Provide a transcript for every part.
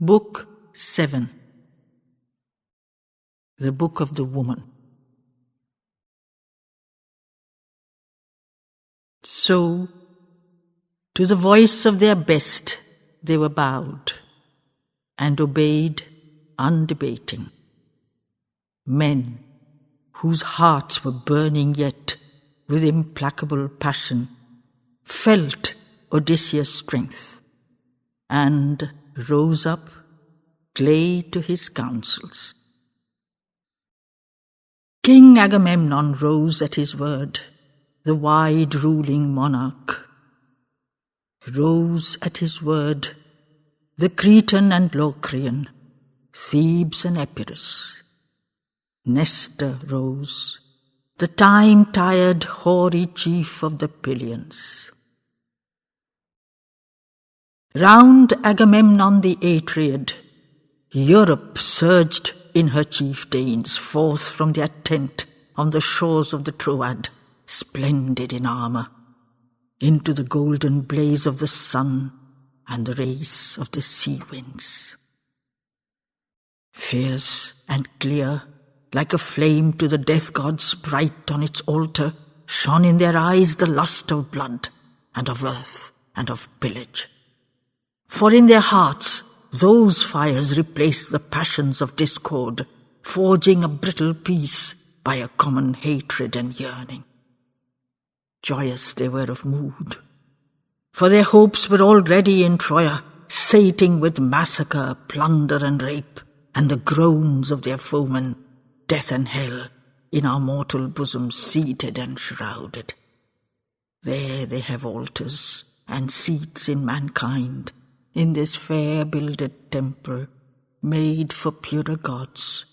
Book 7. The Book of the Woman. So, to the voice of their best they were bowed, and obeyed undebating. Men whose hearts were burning yet with implacable passion felt Odysseus' strength, and rose up, clay to his counsels. King Agamemnon rose at his word, the wide-ruling monarch. Rose at his word the Cretan and Locrian, Thebes and Epirus. Nestor rose, the time-tired hoary chief of the Pylians. Round Agamemnon the Atreid, Europe surged in her chieftains forth from their tent on the shores of the Troad, splendid in armour, into the golden blaze of the sun and the race of the sea winds. Fierce and clear, like a flame to the death gods bright on its altar, shone in their eyes the lust of blood and of earth and of pillage. For in their hearts those fires replaced the passions of discord, forging a brittle peace by a common hatred and yearning. Joyous they were of mood, for their hopes were already in Troia, sating with massacre, plunder and rape, and the groans of their foemen, death and hell, in our mortal bosoms seated and shrouded. There they have altars and seats in mankind, in this fair-builded temple, made for purer gods.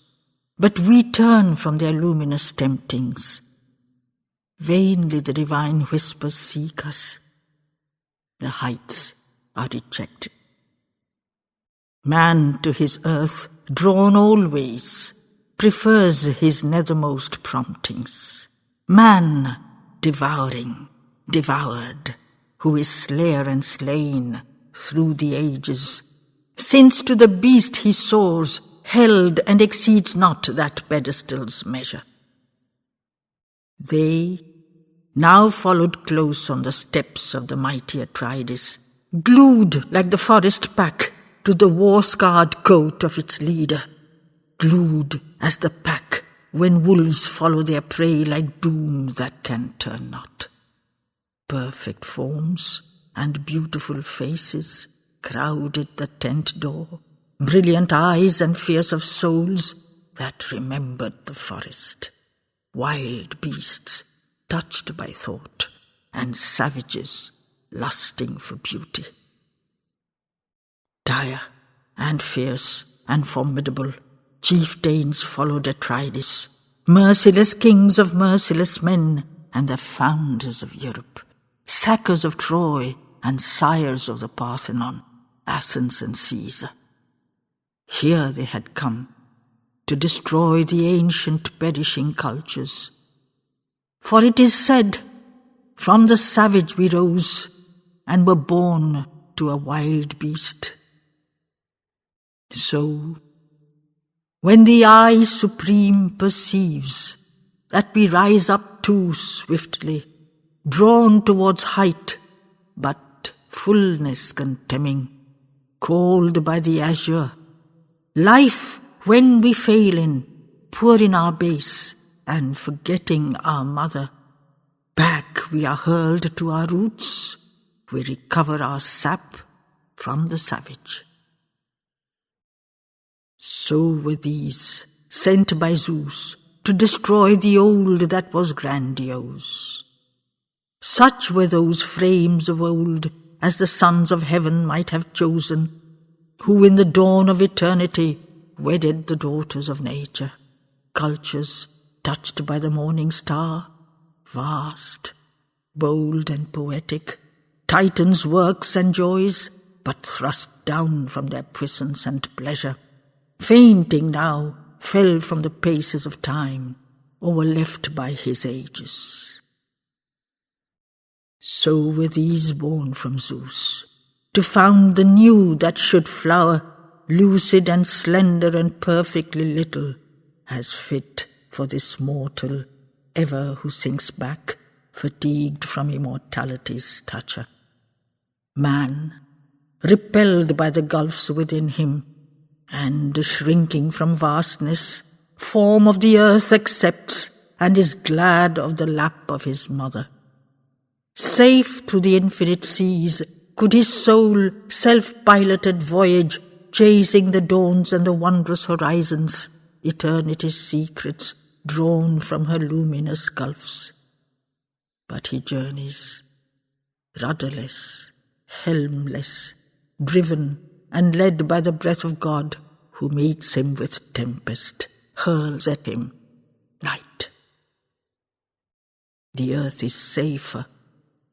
But we turn from their luminous temptings. Vainly the divine whispers seek us. The heights are rejected. Man to his earth, drawn always, prefers his nethermost promptings. Man, devouring, devoured, who is slayer and slain through the ages, since to the beast he soars, held and exceeds not that pedestal's measure. They now followed close on the steps of the mighty Atrides, glued like the forest pack to the war-scarred coat of its leader, glued as the pack when wolves follow their prey like doom that can turn not. Perfect forms and beautiful faces crowded the tent door, brilliant eyes and fierce of souls that remembered the forest, wild beasts touched by thought, and savages lusting for beauty. Dire and fierce and formidable, chieftains followed Atrides, merciless kings of merciless men, and the founders of Europe, sackers of Troy and sires of the Parthenon, Athens and Caesar. Here they had come to destroy the ancient perishing cultures. For it is said, from the savage we rose and were born to a wild beast. So, when the eye supreme perceives that we rise up too swiftly, drawn towards height, but fullness contemning, called by the azure, life when we fail in, poor in our base, and forgetting our mother, back we are hurled to our roots, we recover our sap from the savage. So were these, sent by Zeus to destroy the old that was grandiose. Such were those frames of old as the sons of heaven might have chosen, who in the dawn of eternity wedded the daughters of nature, cultures touched by the morning star, vast, bold and poetic, Titans' works and joys, but thrust down from their puissance and pleasure, fainting now, fell from the paces of time, or were left by his ages. So were these born from Zeus, to found the new that should flower, lucid and slender and perfectly little, as fit for this mortal ever who sinks back, fatigued from immortality's toucher. Man, repelled by the gulfs within him, and shrinking from vastness, form of the earth accepts, and is glad of the lap of his mother. Safe to the infinite seas could his soul self-piloted voyage, chasing the dawns and the wondrous horizons, eternity's secrets drawn from her luminous gulfs. But he journeys, rudderless, helmless, driven and led by the breath of God, who meets him with tempest, hurls at him night. The earth is safer,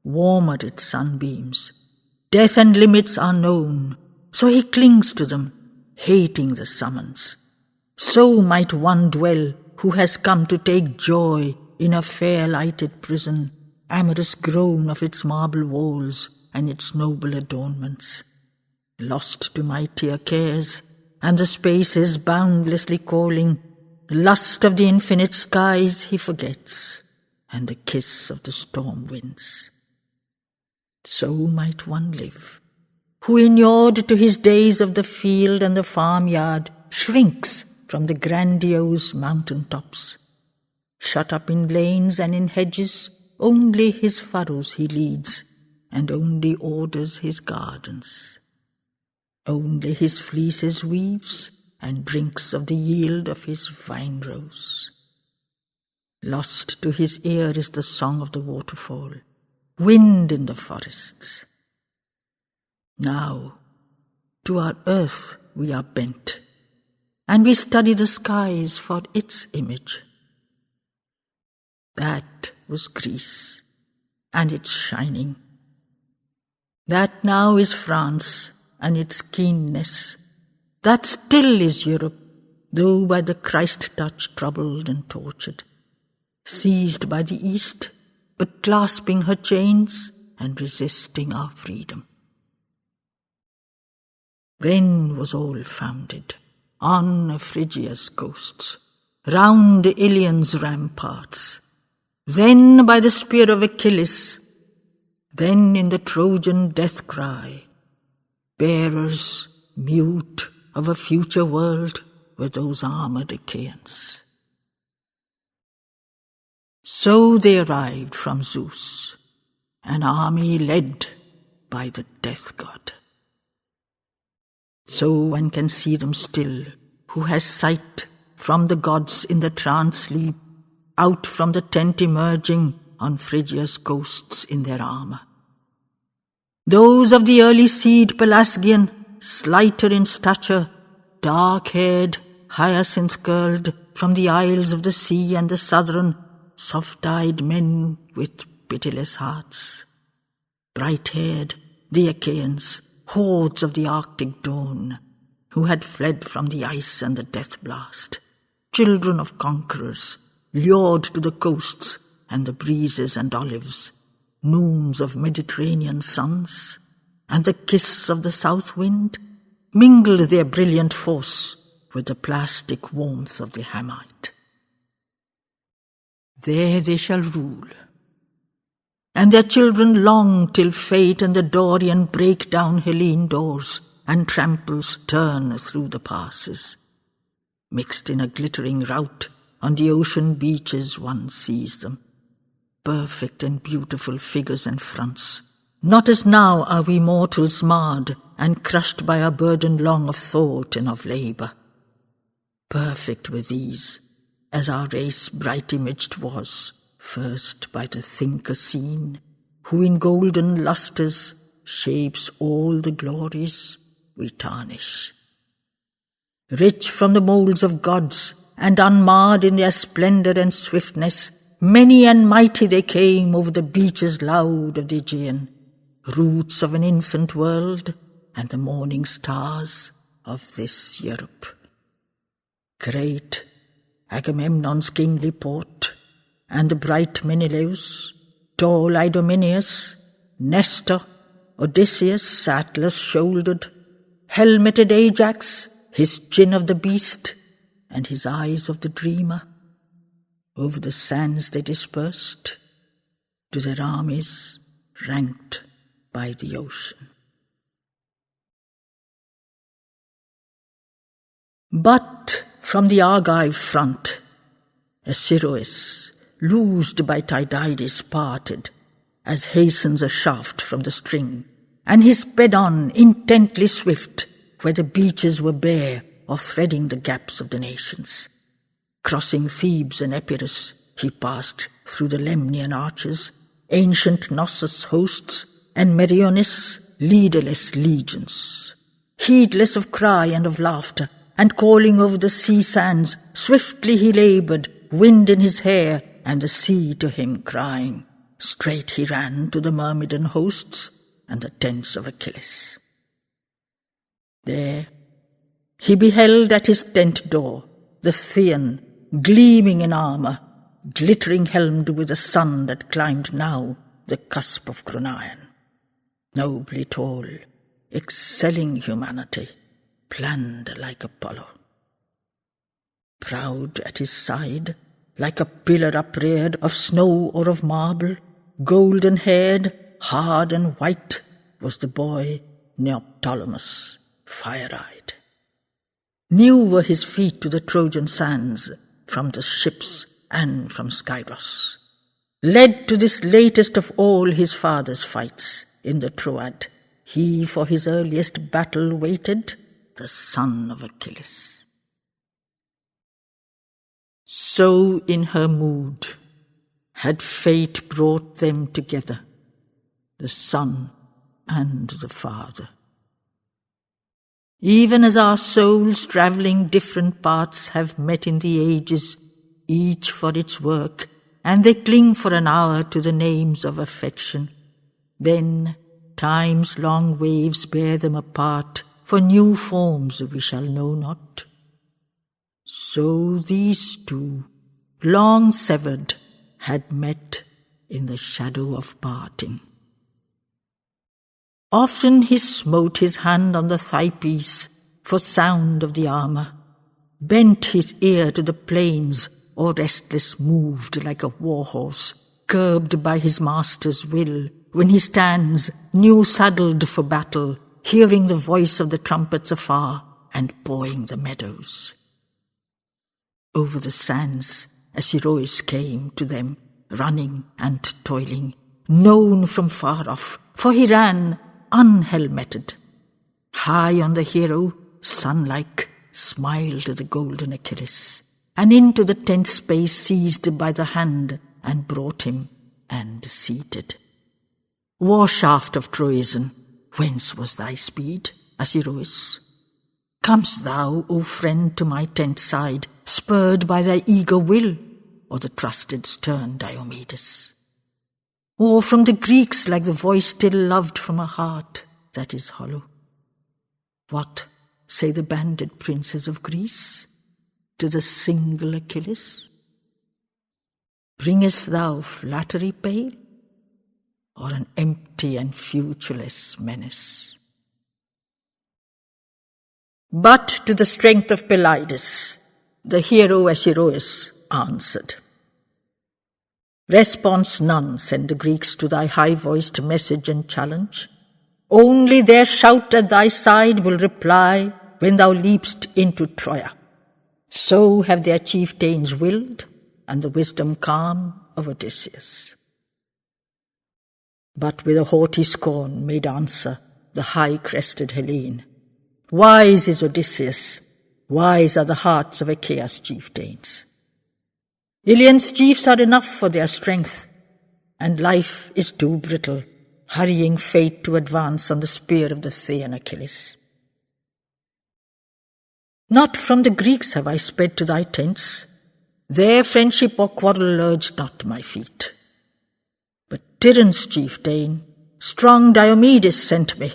warmer its sunbeams. Death and limits are known, so he clings to them, hating the summons. So might one dwell who has come to take joy in a fair lighted prison, amorous groan of its marble walls and its noble adornments. Lost to mightier cares, and the spaces boundlessly calling, the lust of the infinite skies he forgets, and the kiss of the storm winds. So might one live, who inured to his days of the field and the farmyard, shrinks from the grandiose mountain tops. Shut up in lanes and in hedges, only his furrows he leads, and only orders his gardens. Only his fleeces weaves, and drinks of the yield of his vine rows. Lost to his ear is the song of the waterfall, wind in the forests. Now, to our earth we are bent, and we study the skies for its image. That was Greece, and its shining. That now is France, and its keenness. That still is Europe, though by the Christ-touch troubled and tortured. Seized by the East, but clasping her chains and resisting our freedom. Then was all founded on Phrygia's coasts, round the Ilion's ramparts, then by the spear of Achilles, then in the Trojan death cry, bearers mute of a future world were those armoured Achaeans. So they arrived from Zeus, an army led by the death god. So one can see them still, who has sight from the gods in the trance sleep, out from the tent emerging on Phrygia's coasts in their armour. Those of the early seed Pelasgian, slighter in stature, dark-haired, hyacinth-curled, from the isles of the sea and the southern, soft-eyed men with pitiless hearts. Bright-haired, the Achaeans, hordes of the Arctic dawn, who had fled from the ice and the death blast, children of conquerors, lured to the coasts and the breezes and olives, noons of Mediterranean suns, and the kiss of the south wind, mingled their brilliant force with the plastic warmth of the Hamite. There they shall rule, and their children long till fate and the Dorian break down Hellene doors and tramples turn through the passes. Mixed in a glittering rout on the ocean beaches one sees them, perfect and beautiful figures and fronts. Not as now are we mortals marred and crushed by our burden long of thought and of labour. Perfect were these, as our race bright-imaged was, first by the thinker seen, who in golden lustres shapes all the glories we tarnish. Rich from the moulds of gods, and unmarred in their splendour and swiftness, many and mighty they came over the beaches loud of the Aegean, roots of an infant world, and the morning stars of this Europe. Great Agamemnon's kingly port, and the bright Menelaus, tall Idomeneus, Nestor, Odysseus, Atlas shouldered, helmeted Ajax, his chin of the beast, and his eyes of the dreamer. Over the sands they dispersed, to their armies ranked by the ocean. But from the Argive front, Asiroes, loosed by Tydides, parted, as hastens a shaft from the string, and he sped on, intently swift, where the beaches were bare, or threading the gaps of the nations. Crossing Thebes and Epirus, he passed through the Lemnian arches, ancient Knossos hosts, and Meriones, leaderless legions. Heedless of cry and of laughter, and calling over the sea sands, swiftly he laboured, wind in his hair, and the sea to him crying. Straight he ran to the Myrmidon hosts and the tents of Achilles. There he beheld at his tent door the Thean, gleaming in armour, glittering helmed with the sun that climbed now the cusp of Cronion. Nobly tall, excelling humanity, planned like Apollo. Proud at his side, like a pillar upreared of snow or of marble, golden-haired, hard and white, was the boy Neoptolemus, fire-eyed. New were his feet to the Trojan sands, from the ships and from Skyros. Led to this latest of all his father's fights, in the Troad, he for his earliest battle waited, the son of Achilles. So in her mood had fate brought them together, the son and the father. Even as our souls travelling different paths have met in the ages, each for its work, and they cling for an hour to the names of affection, then time's long waves bear them apart for new forms we shall know not. So these two, long severed, had met in the shadow of parting. Often he smote his hand on the thigh-piece for sound of the armour, bent his ear to the plains, or restless moved like a war-horse, curbed by his master's will, when he stands, new-saddled for battle, hearing the voice of the trumpets afar, and pawing the meadows. Over the sands, Asiroes came to them, running and toiling, known from far off, for he ran unhelmeted. High on the hero, sun-like, smiled the golden Achilles, and into the tent space seized by the hand, and brought him, and seated. War-shaft of Troezen, whence was thy speed, Asiroes? Comest thou, O friend, to my tent side, spurred by thy eager will, or the trusted stern Diomedes? Or from the Greeks like the voice still loved from a heart that is hollow? What say the banded princes of Greece to the single Achilles? Bringest thou flattery pale, or an empty and futureless menace? But to the strength of Pelides, the hero Asiroes answered. Response none send the Greeks to thy high-voiced message and challenge. Only their shout at thy side will reply when thou leapst into Troia. So have their chieftains willed, and the wisdom calm of Odysseus. But with a haughty scorn made answer the high-crested Hellene. Wise is Odysseus, wise are the hearts of Achaea's chieftains. Ilion's chiefs are enough for their strength, and life is too brittle, hurrying fate to advance on the spear of the Thean Achilles. Not from the Greeks have I sped to thy tents, their friendship or quarrel urged not my feet. But Tyrrhen's chieftain, strong Diomedes, sent me,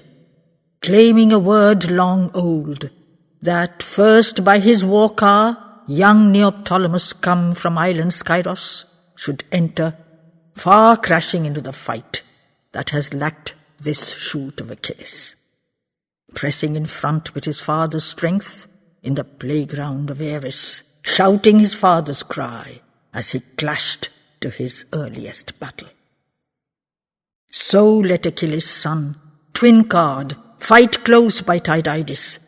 claiming a word long old, that first by his war car young Neoptolemus, come from island Skyros, should enter, far crashing into the fight that has lacked this shoot of Achilles. pressing in front with his father's strength in the playground of Ares, shouting his father's cry as he clashed to his earliest battle. So let Achilles' son, twin-card, fight close by Tydides,